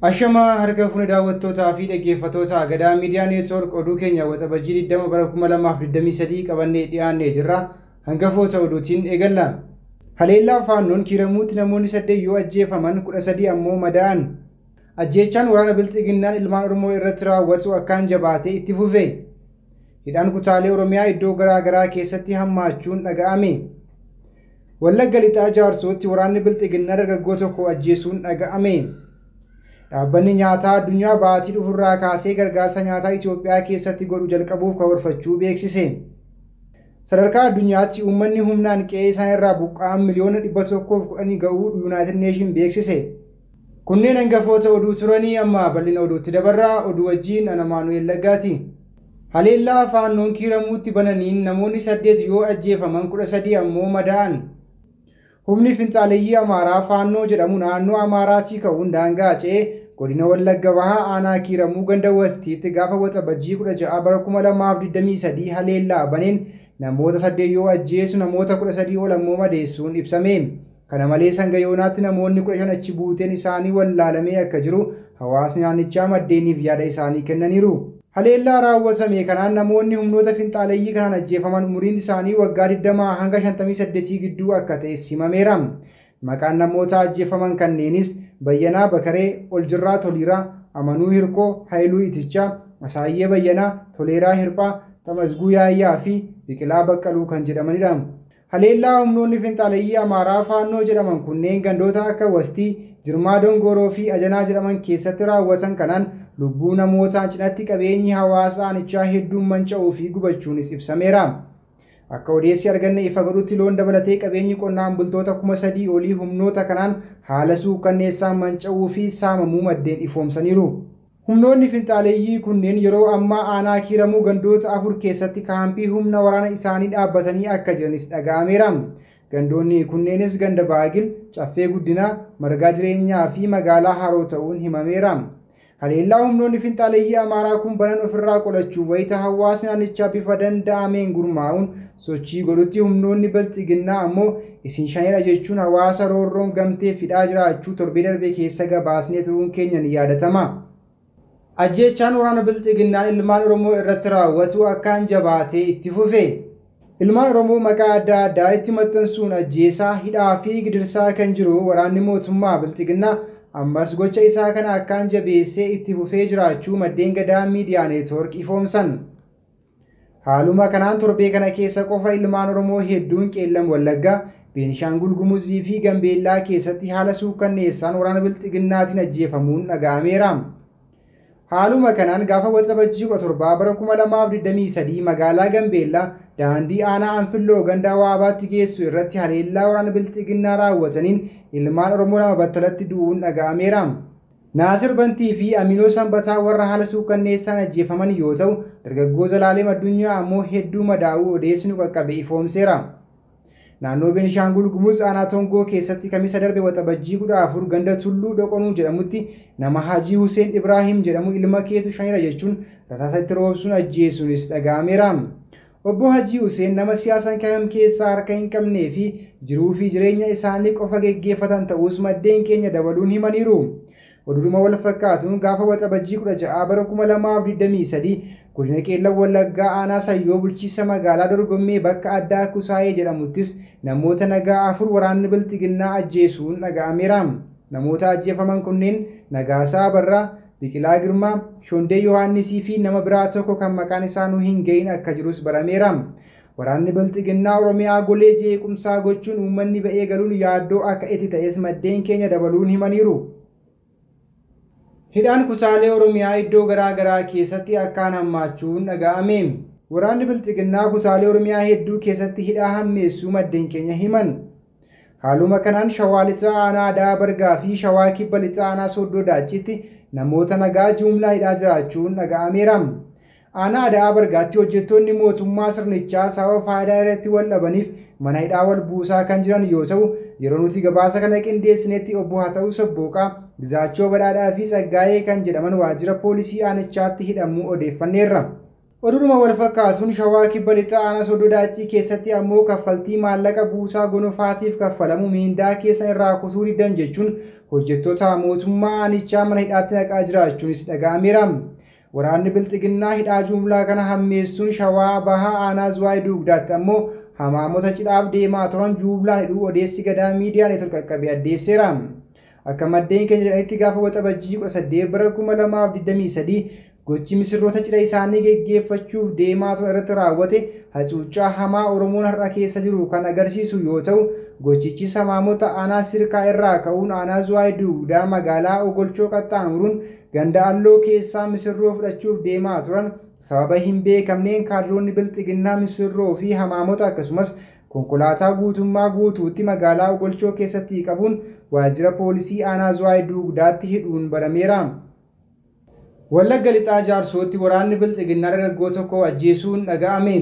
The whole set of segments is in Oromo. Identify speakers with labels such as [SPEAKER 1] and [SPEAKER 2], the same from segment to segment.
[SPEAKER 1] Ashama harka fuune daawwattootaa fi dhaggeeffattoota Agadaa Miidiyaa Neetwoork oduu keenya waxabajjii 20 bara 2023 qabannee dhiyaannee jirra. Hangafoota oduutiin eegalla. Haleellaa faannoon kiiramuutti namoonni 8 yoo ajjeefaman 13 ammoo madaa'an. Ajjeechaan waraana bilxiginnaan ilmaan Oromoo irratti raawwatu akkaan jabaatee itti fufe. Hidhaan kutaalee Oromiyaa iddoo garaa garaa keessatti hammaachuun dhaga'ame. Wallagga lixaa jaarsootti waraanni bilxiginnaa dargaggoo tokko ajjeesuun dhaga'ame. Dhaabbanni nyaataa addunyaa baatii dhufurraa kaasee gargaarsa nyaataa Itoophiyaa keessatti godhu jalqabuuf karoorfachuu beeksise. Sadarkaa addunyaatti uummanni humnaan qe'ee isaan irraa buqqa'an miliyoona 110 ga'uu Yuunaayitid Neeshin beeksise. Kunneen hangafoota oduu turanii amma bal'ina oduutti dabarraa. Oduu wajjin ana Maanu'eel Laggaati. Haleellaa faannoon kiiramuutti bananiin namoonni 8 yoo ajjeefaman 13 ammoo madaa'an. Humni finxaaleyyii Amaaraa faannoo jedhamu naannoo Amaaraatii ka'uun daangaa ce'ee godina Wallagga Bahaa aanaa kiiramuu ganda Wastiitti gaafa waxabajjii 16 bara 2023 haleellaa baneen namoota 8 yoo ajjeesu namoota 13 ol ammoo madeessuun ibsame. Kana malees hanga yoonaatti namoonni 15 achi buuteen isaanii wallaalamee akka jiru hawaasni naannichaa maddeeniif yaada isaanii kennaniiru. Haleellaa raawwatame kanaan namoonni humnoota finxaaleyyii kanaan ajjeefaman umuriin isaanii waggaa 20 hanga 58 gidduu akka ta'e himameera. Maqaan namoota ajjeefaman kanneenis Bayyanaa Bakaree, Oljirraa Toliiraa, Amanuu Hirqoo, Haayiluu Itichaa, Masaayyee Bayyanaa, Toleeraa Hirphaa, Tamasguu Yaayyaa fi Biqilaa Baqqaluu kan jedhamanidha. Haleellaa humnoonni finxaaleyyii Amaaraa faannoo jedhaman kunneen gandoota akka Wastii, Jirmaa Dongoroo fi Ajanaa jedhaman keessatti raawwatan kanaan lubbuu namootaan cinatti qabeenyi hawaasa aanichaa hedduun manca'uu fi gubachuunis ibsameera. Akka odeessi arganne ifa godhutti loon dabalatee qabeenyi qonnaan bultoota 3,000 olii humnoota kanaan haala suukkanneessaan manca'uu fi saamamuu maddeen ifoomsaniiru. Humnoonni finxaaleyyii kunneen yeroo ammaa aanaa kiiramuu gandoota 4 keessatti kaampii humna waraana isaanii dhaabbatanii akka jiranis dhaga'ameera. Gandoonni kunneenis ganda Baagil, Caffee Guddinaa, Margaa Jireenyaa fi magaalaa Haroo ta'uun himameera. Haleellaa humnoonni finxaaleyyii Amaaraa kun banan ofirraa qolachuuf wayita hawaasni naannichaa bifa danda'ameen gurmaa'uun sochii godhutti humnoonni bilxiginnaa ammoo isin shanidha jechuun hawaasa roorroon gamtee fidhaa jiraachuu torbee darbe keessa gabaasnee turuun keenya ni yaadatama. Ajjeechaan waraana bilxiginnaan ilmaan Oromoo irratti raawwatu akkaan jabaatee itti fufe. Ilmaan Oromoo maqaa adda addaa itti maxxansuun ajjeesaa, hidhaa fi gidirsaa kan jiru waraanni mootummaa bilxiginnaa ammas gocha isaa kana akkaan jabeessee itti fufee jiraachuu maddeen Gadaa Miidiyaa Neetwoork ifoomsan. Haaluma kanaan torbee kana keessa qofa ilmaan Oromoo hedduun Qeellam Wallaggaa, Beenishaangul Gumuzii fi Gambeellaa keessatti haala suukkanneessaan waraana bilxiginnaatiin ajjeefamuun dhaga'ameera. Haaluma kanaan gaafa waxabajjii 17 bara 2023 magaalaa Gambeellaa daandii aanaa Anfilloo ganda Waabaatti geessu irratti haleellaa waraana bilxiginnaa raawwataniin ilmaan Oromoo 2 battalatti du'uun dhaga'ameera. Naasir Bantii fi Aminoo Sanbataa warra haala suukkanneessaan ajjeefaman yoo ta'u, dargaggoo Zalaalee Addunyaa ammoo hedduu madaa'uu odeessinu qaqqabe ifoomseera. Naannoo Beenishaangul Gumuz aanaa Tongoo keessatti kamisa darbe waxabajjii 14 ganda Tulluu Dhoqonuu jedhamutti nama Hajii Huseen Ibraahim jedhamu ilma keetu shanidha jechuun rasaasa itti roobsuun ajjeesuunis dhaga'ameera. Obbo Hajii Huseen nama siyaasaan kam keessaa harka hin qabnee fi jiruu fi jireenya isaanii qofa geggeeffatan ta'us maddeen keenya dabaluun himaniiru. Oduma wal fakkaatuun gaafa waxabajjii 16 bara 2023 godina Qeellam Wallaggaa aanaa Sayyoo bulchiinsa magaalaa Dorgommee bakka addaa Kusaayee jedhamuttis namoota nagaa 4 waraanni bilxiginnaa ajjeesuun dhaga'ameera. Namoota ajjeefaman kunneen Nagaasaa Barraa, Biqilaa Girmaa, Shondee Yohaannisii fi nama biraa tokko kan maqaan isaa nu hin gahin akka jirus barameera. Waraanni bilxiginnaa Oromiyaa golee jeequmsaa gochuun uummanni ba'ee galuun yaaddoo akka itti ta'es maddeen keenya dabaluun himaniiru. Hidhaan kutaalee Oromiyaa iddoo garaa garaa keessatti akkaan hammaachuun dhaga'ame. Waraanni bilxiginnaa kutaalee Oromiyaa hedduu keessatti hidhaa hammeessuu maddeen keenya himan. Haaluma kanaan Shawaa Lixaa aanaa Adaa Bargaa fi Shawaa Kibba Lixaa aanaa Soddoo Daachitti namoota nagaa jumlaa hidhaa jiraachuun dhaga'ameera. Aanaa Adaa Bargaatti hojjettoonni mootummaa sirnichaa sababa faayidaa irratti wal dhabaniif mana hidhaa wal buusaa kan jiran yoo ta'u, yeroo nuti gabaasa kana qindeessinetti obbo Hata'uu Sobbooqaa, Gizaachoo Badhaadhaa fi Saggaayee kan jedhaman waajjira poolisii aanichaatti hidhamuu odeeffanneerra. Oduma wal fakkaatuun Shawaa Kibba Lixaa Aanaa Soodoo Daacii keessatti ammoo kaffaltii maallaqa buusaa gonofaatiif kaffalamu miindaa keessa irraa kutuu didan jechuun hojjettoota mootummaa aanichaa mana hidhaatti naqaa jiraachuunis dhaga'ameera. Waraanni Bilxiginnaa hidhaa jumlaa kana hammeessuun Shawaa Bahaa Aanaa Zuwaay Dugdaatti ammoo hamaamota cidhaaf deemaa turan jumlaan hidhuu odeessi Gadaa Miidiyaa Neetwork qaqqabee addeesseera. Akka maddeen keenya jedhanitti gaafa waxabajjii 18 bara 2023 gochi misirroota cidha isaanii geggeeffachuuf deemaa turan irratti raawwate hacuuccaa hamaa Oromoon har'a keessa jiru kan agarsiisu yoo ta'u, gochichi hamaamota aanaa Sirkaa irraa ka'uun aanaa Zuwaay Dugdaa magaalaa Ogolchoo qaxxaamuruun ganda Alloo keessaa misirroo fudhachuuf deemaa turan sababa hin beekamneen kaadroonni Bilxiginnaa misirroo fi hamaamota akkasumas konkolaataa guutummaa guutuutti magaalaa Ogolchoo keessatti qabuun waajjira poolisii aanaa Zuwaay Dugdaatti hidhuun barameera. Wallagga Lixaa Jaarsootti waraanni Bilxiginnaa dargaggoo tokko ajjeesuun dhaga'ame.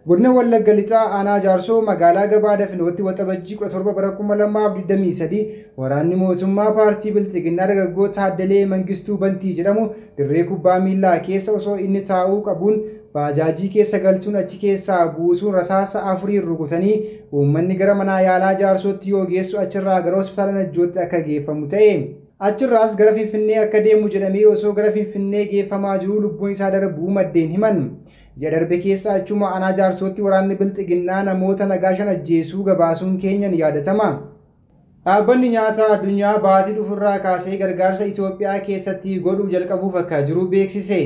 [SPEAKER 1] Godina Wallagga Lixaa aanaa Jaarsoo magaalaa Gabaa Dafinootti waxabajjii 17 bara 2023 waraanni mootummaa paartii Bilxiginnaa dargaggoo Taaddalee Mangistuu Bantii jedhamu dirree kubbaa miilaa keessa osoo inni taa'uu qabuun baajaajii keessa galchuun achi keessaa buusuun rasaasa 4 rukutanii uummanni gara mana yaalaa Jaarsootti yoo geessu achirraa gara hospitaala Najjootti akka geeffamu ta'e. Achirraas gara Finfinnee akka deemu jedhamee osoo gara Finfinnee geeffamaa jiru lubbuun isaa darbuu maddeen himan. Ji'a darbe keessa achuma aanaa Jaarsootti waraanni Bilxiginnaa namoota nagaa 5 ajjeesuu gabaasuun keenya ni yaadatama. Dhaabbanni nyaataa addunyaa baatii dhufurraa kaasee gargaarsa Itoophiyaa keessatti godhuu jalqabuuf akka jiru beeksise.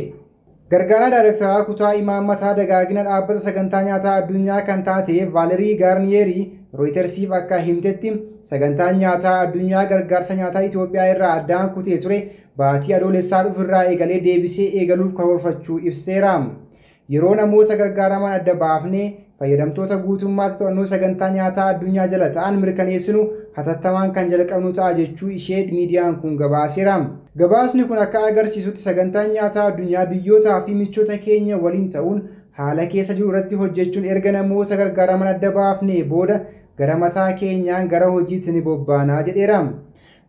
[SPEAKER 1] Gargaaraa Daayirektaraa kutaa imaammataa dagaagina dhaabbata sagantaa nyaataa addunyaa kan taate Vaalerii Gaarniyerii Rooyitersiif akka himtetti sagantaan nyaataa addunyaa gargaarsa nyaataa Itoophiyaa irraa addaan kutee ture baatii adoolessaa dhufurraa eegalee deebisee eegaluuf karoorfachuu ibseera. Yeroo namoota gargaaraman adda baafnee fayyadamtoota guutummaatti to'annoo sagantaa nyaataa addunyaa jala ta'an mirkaneessinu hatattamaan kan jalqabnu ta'a jechuu ishee miidiyaan kun gabaaseera. Gabaasni kun akka agarsiisutti sagantaan nyaataa addunyaa biyyootaa fi michoota keenya waliin ta'uun haala keessa jiru irratti hojjechuun erga namoota gargaaraman adda baafnee booda gara mataa keenyaan gara hojiitti ni bobbaanaa jedheera.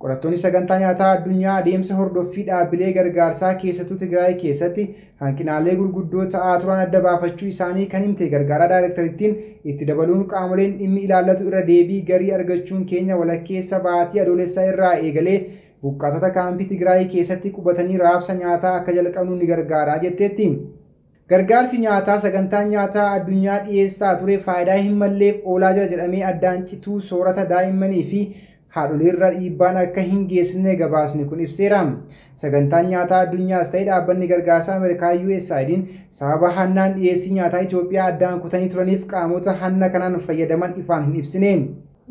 [SPEAKER 1] Qorattoonni sagantaa nyaataa addunyaa adeemsa hordoffii dhaabbilee gargaarsaa keessattuu Tigraay keessatti hanqinaalee gurguddoo ta'aa turan adda baafachuu isaanii kan himte gargaaraa daayirektarittiin itti dabaluun qaamoleen dhimmi ilaallatu irra deebii garii argachuun keenya walakkeessa baatii adoolessaa irraa eegalee buqqaatota kaampii Tigraay keessatti qubatanii raabsa nyaataa akka jalqabnu ni gargaaraa jetteetti. Gargaarsi nyaataa sagantaan nyaataa addunyaa dhiyeessaa ture faayidaa hin malleef oolaa jira jedhamee addaan cituu soorata daa'immanii fi haadholiirra dhiibbaan akka hin geessisne gabaasni kun ibseera. Sagantaan nyaataa addunyaas ta'e dhaabbanni gargaarsa Ameerikaa USAID'n sababa hannaan dhiyeessii nyaataa Itoophiyaa addaan kutanii turaniif qaamota hanna kanaan fayyadaman ifaan hin ibsine.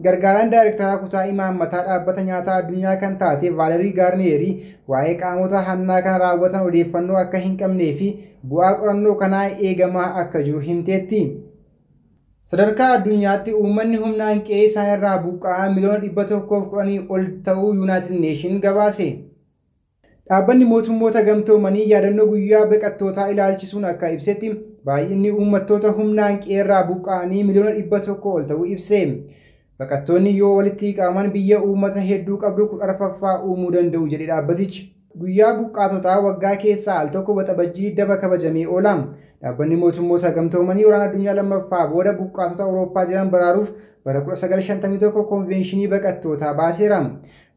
[SPEAKER 1] Gargaaraan daayirektaraa kutaa imaammataa dhaabbata nyaataa addunyaa kan taate Vaalerii Gaarniyerii waa'ee qaamota hannaa kana raawwatan odeeffannoo akka hin qabnee fi bu'aa qorannoo kanaa eegamaa akka jiru himteetti. Sadarkaa addunyaatti uummanni humnaan qe'ee isaa irraa buqqa'aa miliyoona 110 ol ta'uu Yuunaayitid Neeshin gabaase. Dhaabbanni mootummoota gamtoomanii yaadannoo guyyaa baqattootaa ilaalchisuun akka ibsetti baay'inni uummattoota humnaan qe'ee irraa buqqa'anii miliyoona 100 ol ta'uu ibse. Baqattoonni yoo walitti qabaman biyya uummata hedduu qabdu 14ffaa uumuu danda'u jedhe dhaabbatichi. Guyyaa buqqaatotaa waggaa keessaa al tokko waxabajjii 20 kabajamee oola. Dhaabbanni mootummoota gamtoomanii waraana addunyaa lammaffaa booda buqqaatota Awurooppaa jiran baraaruuf bara 1951 konvenshinii baqattootaa baaseera.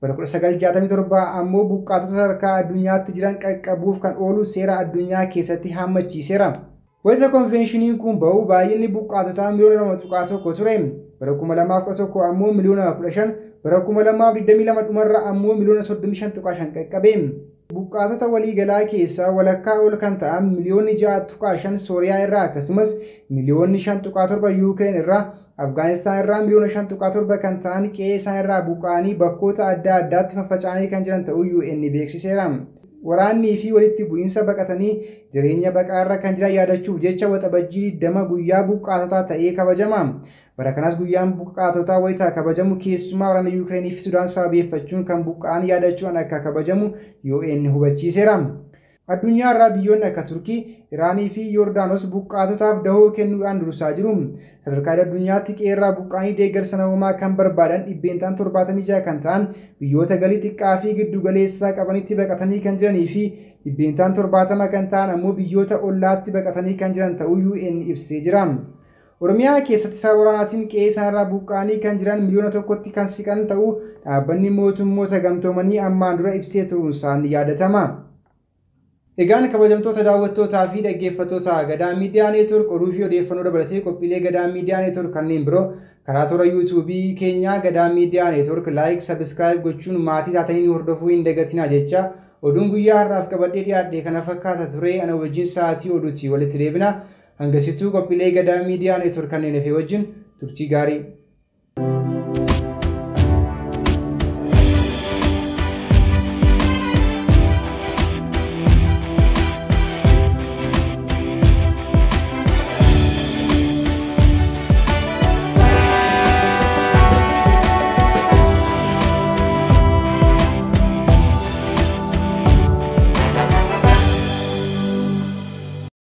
[SPEAKER 1] Bara 1967 ammoo buqqaatota sadarkaa addunyaatti jiran qaqqabuuf kan oolu seera addunyaa keessatti hammachiiseera. Wayita konvenshiniin kun ba'u baay'inni buqqaatotaa miliyoona 2.1 ture. Bara 2011 ammoo miliyoona 15, bara 2022 dhumarra ammoo miliyoona 35.5 qaqqabe. Buqqaatota waliigalaa keessaa walakkaa ol kan ta'an miliyoonni 6.5 Sooriyaa irraa akkasumas miliyoonni 5.7 Yuukireen irraa, Afgaanistaan irraa miliyoona 5.7 kan ta'an qe'ee isaan irraa buqqa'anii bakkoota adda addaatti faffaca'anii kan jiran ta'uu UN beeksiseera. Waraannii fi walitti bu'iinsa baqatanii jireenya baqaarra kan jiran yaadachuuf jecha waxabajjii 20 guyyaa buqqaatotaa ta'ee kabajama. Bara kanas guyyaan buqqaatotaa wayitaa kabajamu keessumaa waraana Yuukireenii fi Sudaan sababeeffachuun kan buqqa'an yaadachuun akka kabajamu UN hubachiiseera. Addunyaa irraa biyyoonni akka Turkii, Iraanii fi Yordaanos buqqaatotaaf dahoo kennuudhaan dursaa jiru. Sadarkaa addunyaatti qe'ee irraa buqqa'anii deeggarsa namoomaa kan barbaadan dhibbeentaan 76 kan ta'an biyyoota galii xiqqaa fi giddu galeessaa qabanitti baqatanii kan jiranii fi dhibbeentaan 70 kan ta'an ammoo biyyoota ollaatti baqatanii kan jiran ta'uu UN ibsee jira. Oromiyaa keessatti sababa waraanaatiin qe'ee isaanirraa buqqa'anii kan jiran miliyoona tokkotti kan siqan ta'uu dhaabbanni mootummoota gamtoomanii ammaan dura ibsee turuunsaan yaadatama. Egaan kabajamtoota daawwattootaa fi dhaggeeffattoota Gadaa Miidiyaa Neetwork oduu fi odeeffannoo dabalatee qophiilee Gadaa Miidiyaa Neetwork kanneen biroo karaa toora YouTube keenyaa Gadaa Miidiyaa Neetwork like, subscribe gochuun maatii taatanii hordofuu hin dagatinaa jecha oduun guyyaa har'aaf qabadhee dhiyaadhe kana fakkaata ture. Ana wajjin sa'aatii oduutti walitti deebina. Hangasituu qophiilee Gadaa Miidiyaa Neetwork kanneen hafee wajjin turtii gaarii.